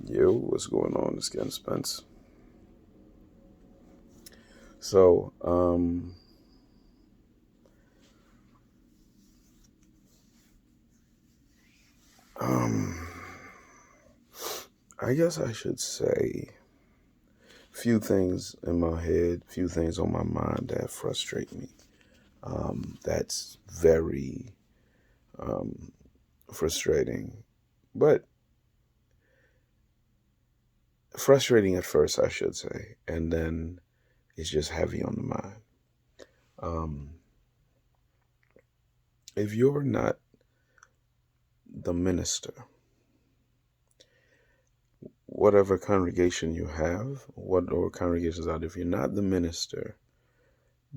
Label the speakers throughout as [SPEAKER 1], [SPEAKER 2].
[SPEAKER 1] Yo, what's going on? It's Ken Spence. So, um, I guess I should say a few things in my head, a few things on my mind that frustrate me. That's very frustrating, but frustrating at first, I should say, and then it's just heavy on the mind. Um, if you're not the minister, whatever congregation you have, whatever congregations out, if you're not the minister,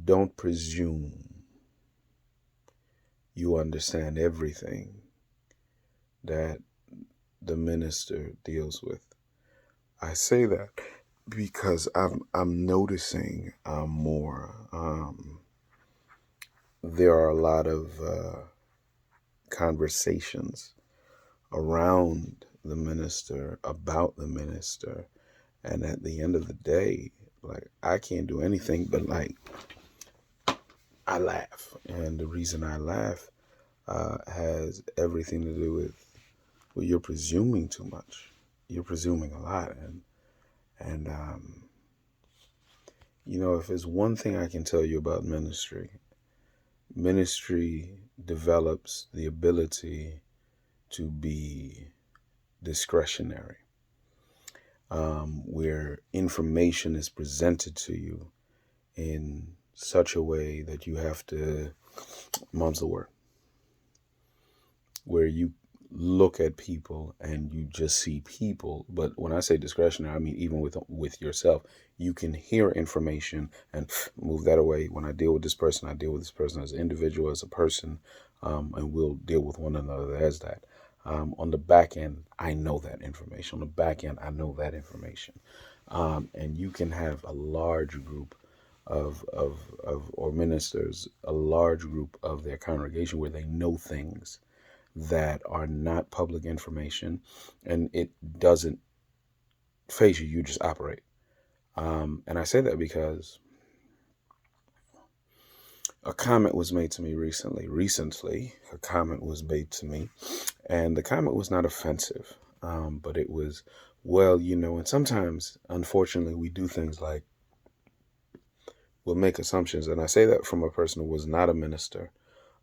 [SPEAKER 1] don't presume you understand everything that the minister deals with. I say that because I'm noticing more. There are a lot of conversations around the minister, about the minister, and at the end of the day, like, I can't do anything but, like, I laugh. And the reason I laugh has everything to do with, well, you're presuming too much. You're presuming a lot. And if there's one thing I can tell you about ministry, ministry develops the ability to be discretionary, where information is presented to you in such a way that you have to, mom's the word, where you look at people and you just see people. But when I say discretionary, I mean even with yourself, you can hear information and move that away. When I deal with this person, I deal with this person as an individual, as a person, and we'll deal with one another as that. On the back end, I know that information. On the back end, I know that information. And you can have a large group or ministers, a large group of their congregation where they know things that are not public information, and it doesn't phase you. You just operate. And I say that because a comment was made to me recently. A comment was made to me, and the comment was not offensive, but it was, well, and sometimes, unfortunately, we do things like we'll make assumptions. And I say that from a person who was not a minister,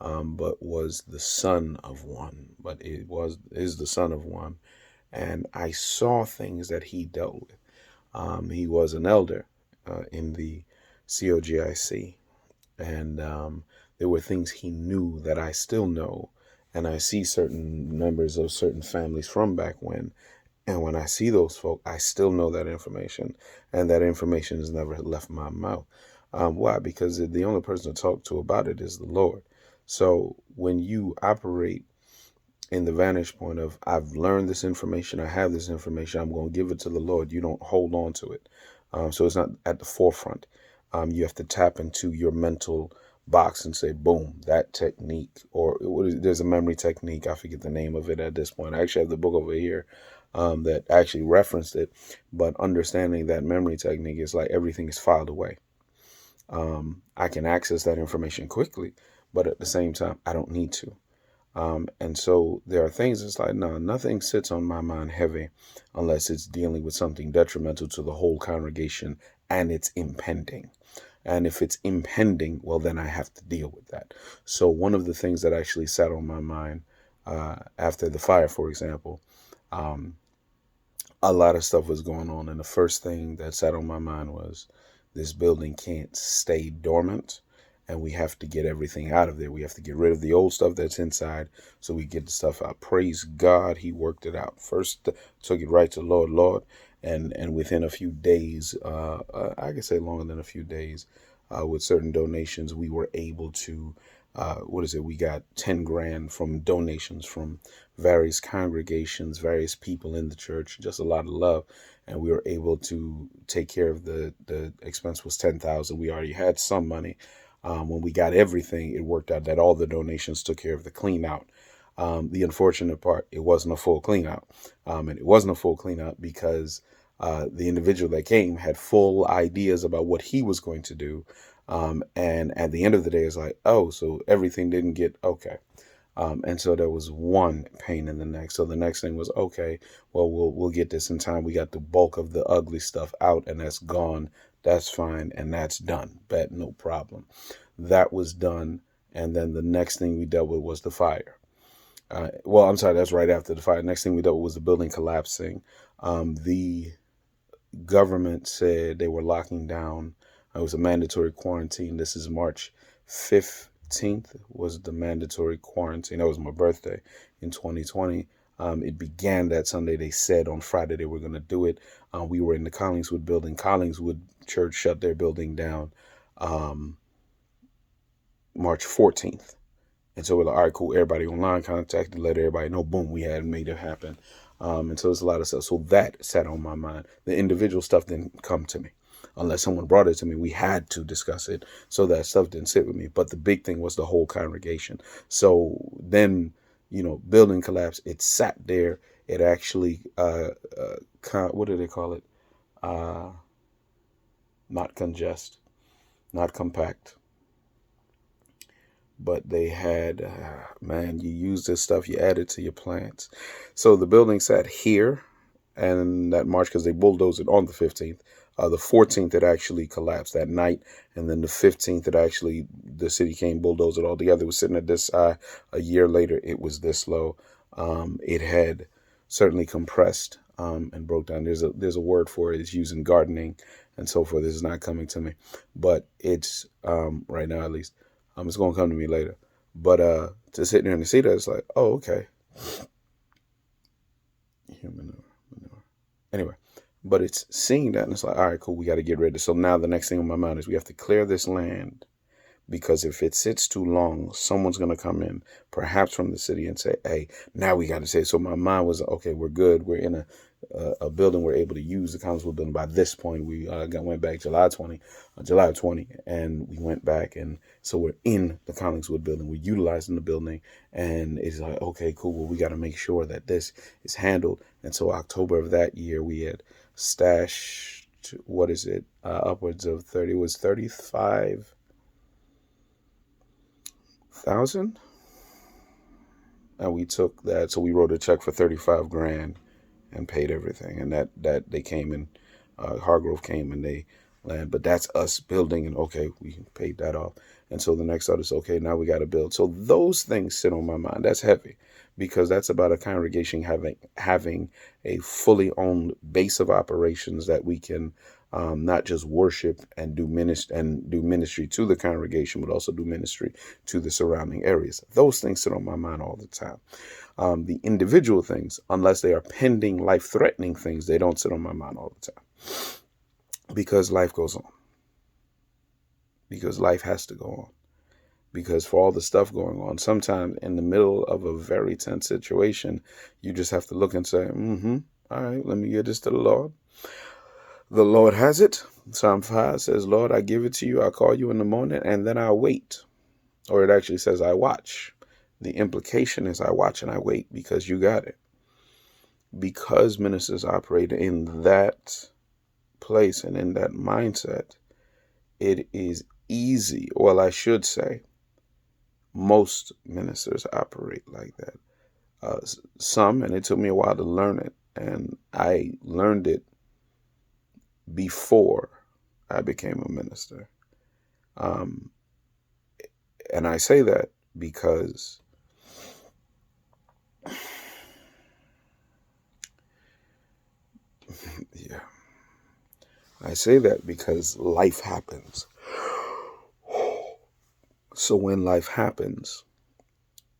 [SPEAKER 1] but was the son of one, but is the son of one. And I saw things that he dealt with. He was an elder in the COGIC, and there were things he knew that I still know. And I see certain members of certain families from back when. And when I see those folk, I still know that information. And that information has never left my mouth. Why? Because the only person to talk to about it is the Lord. So when you operate in the vantage point of, I've learned this information, I have this information, I'm going to give it to the Lord, you don't hold on to it. So it's not at the forefront. You have to tap into your mental box and say, boom, that technique, or there's a memory technique. I forget the name of it at this point. I actually have the book over here that actually referenced it. But understanding that memory technique is like everything is filed away. I can access that information quickly, but at the same time, I don't need to. And so there are things that's like, no, nothing sits on my mind heavy unless it's dealing with something detrimental to the whole congregation and it's impending. And if it's impending, well, then I have to deal with that. So one of the things that actually sat on my mind after the fire, for example, a lot of stuff was going on. And the first thing that sat on my mind was, this building can't stay dormant, and we have to get everything out of there. We have to get rid of the old stuff that's inside so we get the stuff out. Praise God, he worked it out. First, took it right to Lord. And within a few days, I could say longer than a few days, with certain donations, we were able to, we got 10 grand from donations from various congregations, various people in the church, just a lot of love. And we were able to take care of the expense was 10,000. We already had some money. When we got everything, it worked out that all the donations took care of the clean out. The unfortunate part, it wasn't a full clean out. And it wasn't a full clean out because the individual that came had full ideas about what he was going to do. And at the end of the day, it's like, oh, so everything didn't get okay. And so there was one pain in the neck. So the next thing was, okay, well, we'll get this in time. We got the bulk of the ugly stuff out, and that's gone. That's fine, and that's done. Bet no problem. That was done, and then the next thing we dealt with was the fire. Well, I'm sorry, that's right after the fire. Next thing we dealt with was the building collapsing. The government said they were locking down. It was a mandatory quarantine. This is March 15th was the mandatory quarantine. That was my birthday in 2020. It began that Sunday. They said on Friday they were going to do it. We were in the Collingswood building. Collingswood Church shut their building down March 14th. And so we're like, all right, cool. Everybody online contacted, let everybody know. Boom, we had made it happen. And so there's a lot of stuff. So that sat on my mind. The individual stuff didn't come to me. Unless someone brought it to me, we had to discuss it. So that stuff didn't sit with me. But the big thing was the whole congregation. So then, building collapse. It sat there. It actually, what do they call it? Not congest, not compact. But they had, man, you use this stuff, you add it to your plants. So the building sat here, and that March, because they bulldozed it on the 15th. The 14th, it actually collapsed that night. And then the 15th, the city came, bulldozed it all together. It was sitting at this high. A year later, it was this low. It had certainly compressed and broke down. There's a word for it. It's used in gardening and so forth. This is not coming to me. But it's, right now at least, it's going to come to me later. But to sit there and to see that, it's like, oh, okay. Manure. Anyway, but it's seeing that, and it's like, all right, cool, we got to get rid of it. So now the next thing on my mind is we have to clear this land, because if it sits too long, someone's going to come in, perhaps from the city, and say, hey, now we got to say it. So my mind was, okay, we're good. We're in a building we're able to use, the Collingswood building. By this point, we went back July 20, and we went back, and so we're in the Collingswood building. We're utilizing the building, and it's like, okay, cool. Well, we got to make sure that this is handled. And so October of that year, we had stashed, upwards of 30. It was 35,000, and we took that. So we wrote a check for 35 grand and paid everything. And that they came and Hargrove came and they land. But that's us building, and okay, we paid that off. And so the next thought is, okay, now we got to build. So those things sit on my mind. That's heavy, because that's about a congregation having a fully owned base of operations that we can not just worship and do ministry to the congregation, but also do ministry to the surrounding areas. Those things sit on my mind all the time. The individual things, unless they are pending life-threatening things, they don't sit on my mind all the time, because life goes on, because life has to go on, because for all the stuff going on, sometimes in the middle of a very tense situation, you just have to look and say, all right, let me give this to the Lord. The Lord has it. Psalm 5 says, Lord, I give it to you. I'll call you in the morning, and then I'll wait. Or it actually says, I watch. The implication is I watch and I wait, because you got it. Because ministers operate in that place and in that mindset, it is easy. Well, I should say, most ministers operate like that. Some, and it took me a while to learn it, and I learned it before I became a minister. And I say that because I say that because life happens. So when life happens,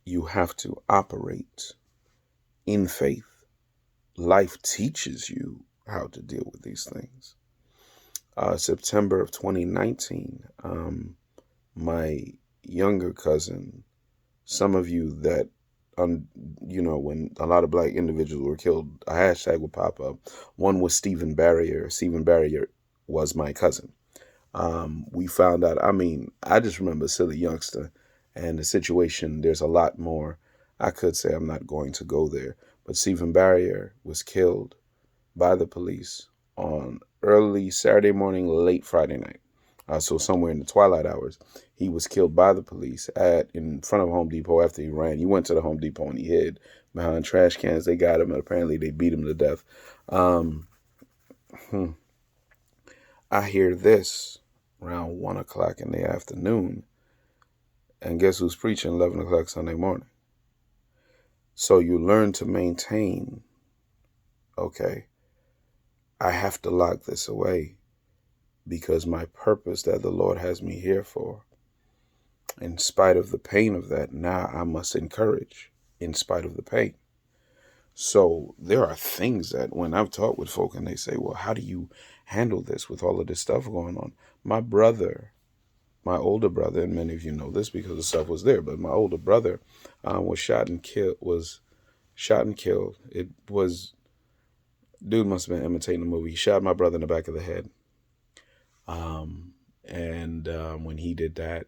[SPEAKER 1] you have to operate in faith. Life teaches you how to deal with these things. September of 2019, my younger cousin, some of you that, when a lot of black individuals were killed, a hashtag would pop up. One was Stephen Barrier. Stephen Barrier was my cousin. We found out, I just remember a silly youngster, and the situation, there's a lot more I could say I'm not going to go there. But Stephen Barrier was killed by the police on early Saturday morning, late Friday night. So somewhere in the twilight hours, he was killed by the police in front of Home Depot after he ran. He went to the Home Depot and he hid behind trash cans. They got him, and apparently they beat him to death. I hear this around 1 o'clock in the afternoon, and guess who's preaching 11 o'clock Sunday morning? So you learn to maintain, okay, I have to lock this away because my purpose that the Lord has me here for, in spite of the pain of that, now I must encourage in spite of the pain. So there are things that when I've talked with folk and they say, well, how do you handle this with all of this stuff going on? My older brother, and many of you know this because the stuff was there, but my older brother was shot and killed. Dude must have been imitating the movie. He shot my brother in the back of the head. When he did that,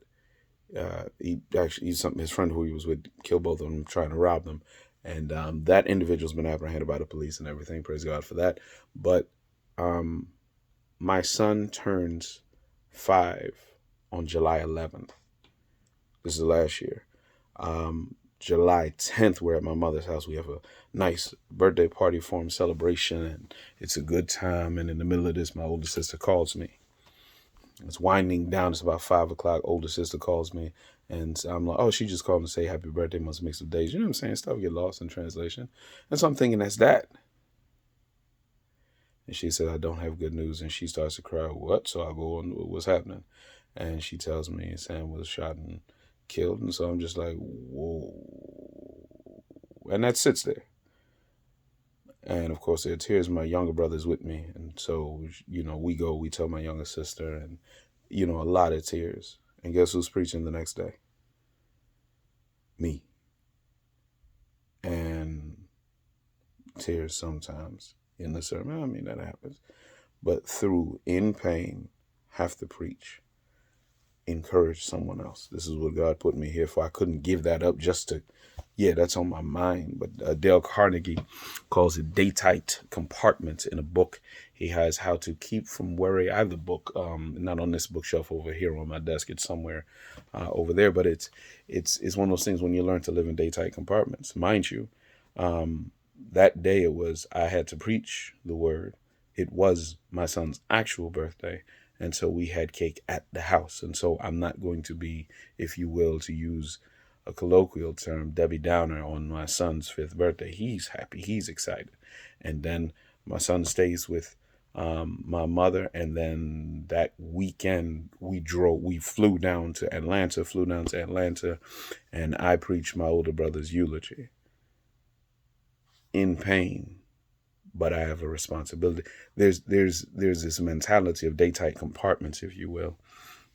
[SPEAKER 1] his friend who he was with killed both of them trying to rob them. And that individual's been apprehended by the police and everything. Praise God for that. But my son turns 5 on July 11th. This is last year. July 10th, we're at my mother's house. We have a nice birthday party for him, celebration, and it's a good time. And in the middle of this, my older sister calls me. It's winding down. It's about 5 o'clock. Older sister calls me, and I'm like, oh, she just called to say happy birthday. Must mix of days. You know what I'm saying? Stuff get lost in translation. And so I'm thinking that's that. And she said, I don't have good news. And she starts to cry. What? So I go on, what's happening? And she tells me Sam was shot and killed. And so I'm just like, whoa. And that sits there. And of course, there are tears. My younger brother's with me. And so, we tell my younger sister, and, a lot of tears. And guess who's preaching the next day? Me. And tears sometimes in the sermon. I mean, that happens. But in pain, have to preach. Encourage someone else. This is what God put me here for. I couldn't give that up that's on my mind. But Dale Carnegie calls it daytight compartments in a book. He has How to Keep from Worry. I have the book, not on this bookshelf over here on my desk. It's somewhere over there. But it's one of those things when you learn to live in daytight compartments. Mind you, that day I had to preach the word. It was my son's actual birthday. And so we had cake at the house. And so I'm not going to be, if you will, to use a colloquial term, Debbie Downer on my son's 5th birthday. He's happy. He's excited. And then my son stays with my mother. And then that weekend we flew down to Atlanta, and I preached my older brother's eulogy in pain. But I have a responsibility. There's this mentality of daytight compartments, if you will,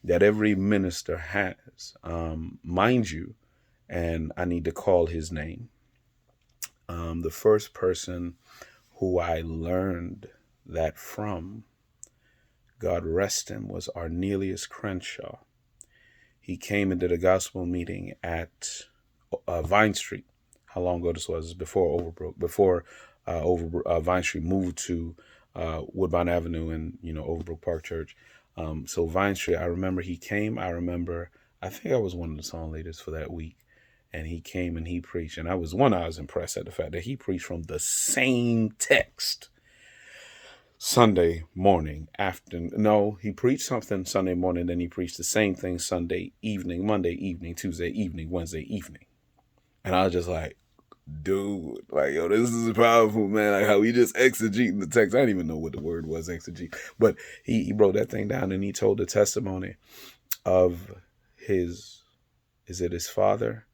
[SPEAKER 1] that every minister has. Mind you, and I need to call his name. The first person who I learned that from, God rest him, was Arnelius Crenshaw. He came into the gospel meeting at Vine Street. How long ago this was? Before Overbrook. Vine Street moved to Woodbine Avenue and, Overbrook Park Church. So Vine Street, I remember he came. I think I was one of the song leaders for that week. And he came and he preached. And I was impressed at the fact that he preached from the same text Sunday morning, he preached something Sunday morning, then he preached the same thing Sunday evening, Monday evening, Tuesday evening, Wednesday evening. And I was just like, dude, this is powerful, man. Like how he just exegeting the text. I didn't even know what the word was, exegete. But he broke that thing down and he told the testimony of is it his father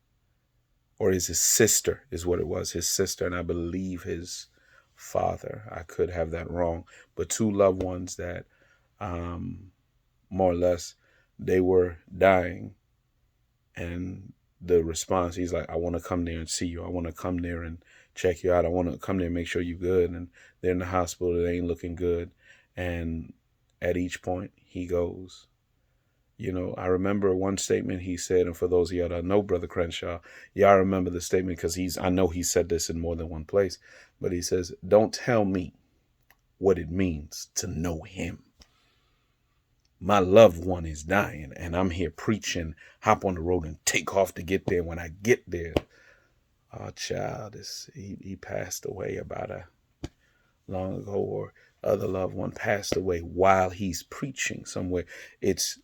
[SPEAKER 1] or is his sister is what it was, his sister. And I believe his father. I could have that wrong. But 2 loved ones that more or less they were dying. And the response, he's like, I want to come there and see you. I want to come there and check you out. I want to come there and make sure you're good. And they're in the hospital. They ain't looking good. And at each point he goes, I remember one statement he said, and for those of y'all that know Brother Crenshaw, y'all remember the statement because I know he said this in more than one place, but he says, "Don't tell me what it means to know him. My loved one is dying, and I'm here preaching, hop on the road and take off to get there. When I get there, our child he passed away about a long ago, or other loved one passed away while he's preaching somewhere."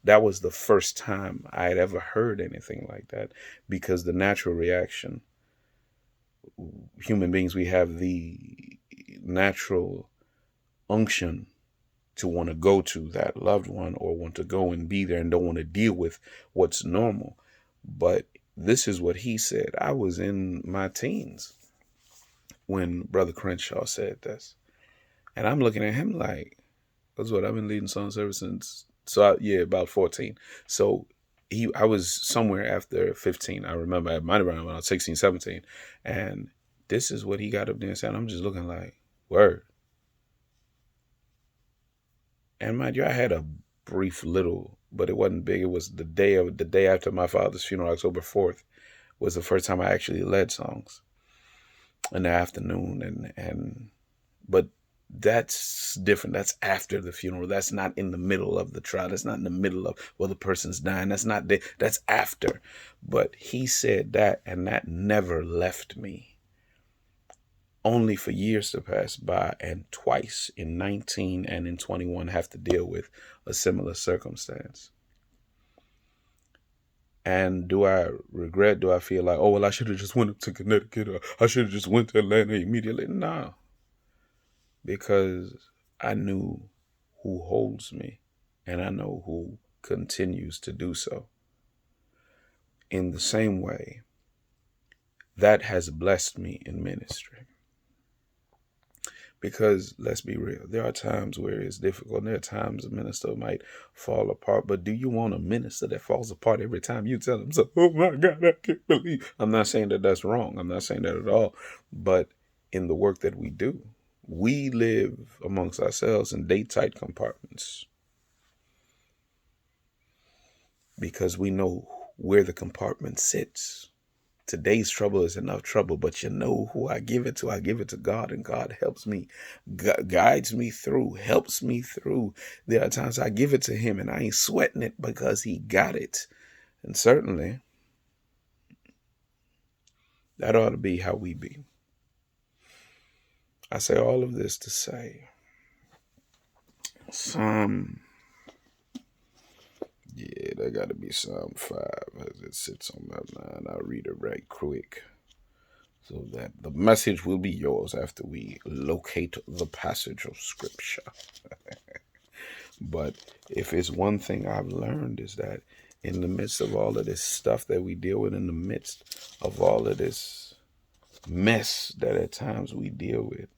[SPEAKER 1] That was the first time I had ever heard anything like that, because the natural reaction, human beings, we have the natural unction to want to go to that loved one, or want to go and be there, and don't want to deal with what's normal. But this is what he said. I was in my teens when Brother Crenshaw said this. And I'm looking at him like, that's what I've been leading song service since. About 14. So I was somewhere after 15. I remember I might have been when I was 16, 17. And this is what he got up there and said. I'm just looking like, word. And mind you, I had a brief little, but it wasn't big. It was the day after my father's funeral, October 4th, was the first time I actually led songs in the afternoon. But that's different. That's after the funeral. That's not in the middle of the trial. That's not in the middle of, well, the person's dying. That's not there. That's after. But he said that, and that never left me. Only for years to pass by, and twice in 19 and in 21 have to deal with a similar circumstance. And do I regret? Do I feel like, oh, well, I should have just went up to Connecticut, or I should have just went to Atlanta immediately? No. Because I knew who holds me, and I know who continues to do so. In the same way, that has blessed me in ministry. Because let's be real, there are times where it's difficult. There are times a minister might fall apart. But do you want a minister that falls apart every time you tell them, so, oh my God, I can't believe? I'm not saying that that's wrong. I'm not saying that at all. But in the work that we do, we live amongst ourselves in date-tight compartments, because we know where the compartment sits. Today's trouble is enough trouble, but you know who I give it to? I give it to God, and God helps me, guides me through, helps me through. There are times I give it to him and I ain't sweating it because he got it. And certainly, that ought to be how we be. I say all of this to say, that got to be Psalm 5 as it sits on my mind. I'll read it right quick, so that the message will be yours after we locate the passage of scripture. But if it's one thing I've learned, is that in the midst of all of this stuff that we deal with, in the midst of all of this mess that at times we deal with,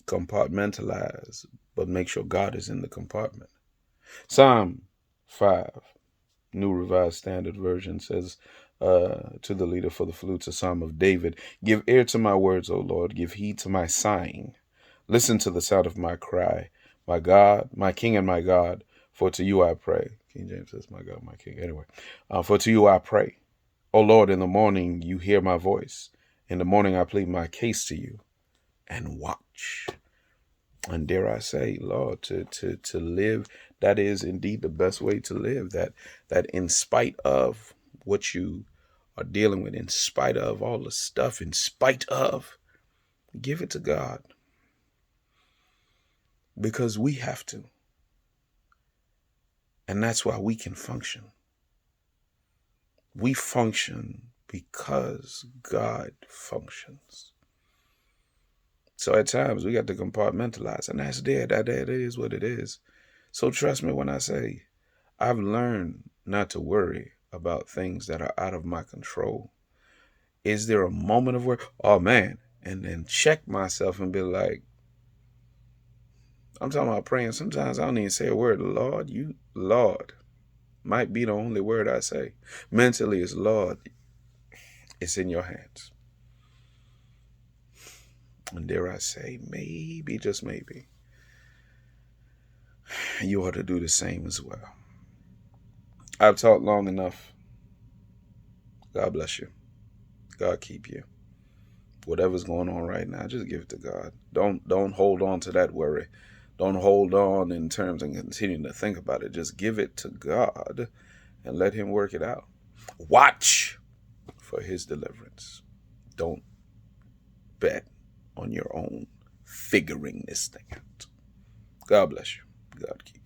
[SPEAKER 1] compartmentalize, but make sure God is in the compartment. Psalm 5, New Revised Standard Version, says to the leader for the flutes, a psalm of David: "Give ear to my words, O Lord, give heed to my sighing. Listen to the sound of my cry, my God, my King and my God, for to you I pray." King James says, "My God, my King." Anyway, for to you I pray. O Lord, in the morning you hear my voice. In the morning I plead my case to you, and watch. And dare I say, Lord, to live, that is indeed the best way to live. That in spite of what you are dealing with, in spite of all the stuff, in spite of, give it to God. Because we have to. And that's why we can function. We function because God functions. So at times we got to compartmentalize, and that's there. That is what it is. So trust me when I say, I've learned not to worry about things that are out of my control. Is there a moment of worry? Oh man. And then check myself and be like, I'm talking about praying. Sometimes I don't even say a word. Lord, might be the only word I say. Mentally, it's Lord, it's in your hands. And dare I say, maybe, just maybe, you ought to do the same as well. I've talked long enough. God bless you. God keep you. Whatever's going on right now, just give it to God. Don't hold on to that worry. Don't hold on in terms and continue to think about it. Just give it to God and let him work it out. Watch for his deliverance. Don't bet on your own figuring this thing out. God bless you. God keep you.